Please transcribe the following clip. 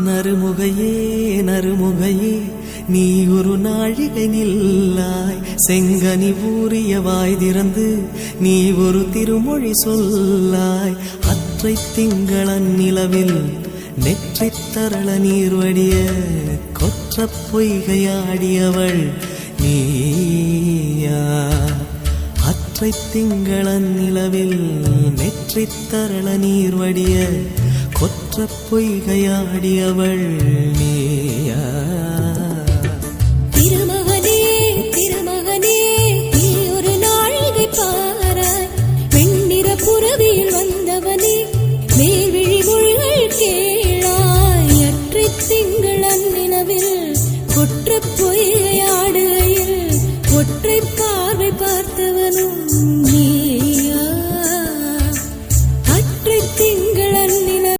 நறுமுகையே நறுமுகையே நீ ஒரு நாழிகை நில்லாய் செங்கனி ஊறிய வாய் திறந்து நீ ஒரு திருமொழி சொல்லாய் அற்றை திங்களன் நிலவில் நெற்றித் தரள நீர் வடிய கொற்ற பொய்கையாடியவள் நீயா அற்றை திங்களன் நிலவில் நெற்றித் தரள நீர் வடிய கொற்ற பொய்கையாடியவள் நீயா திருமகனே திருமகனே நீ ஒரு நாழிகை பாராய் வெண்ணிற புறவியில் வந்தவனே மேல்விழி மொழிகள் கேளாய் அற்றை திங்களன் நிலவில் கொற்ற பொய்கையாடுகையில் ஒற்றை பார்வை பார்த்தவனும் நீ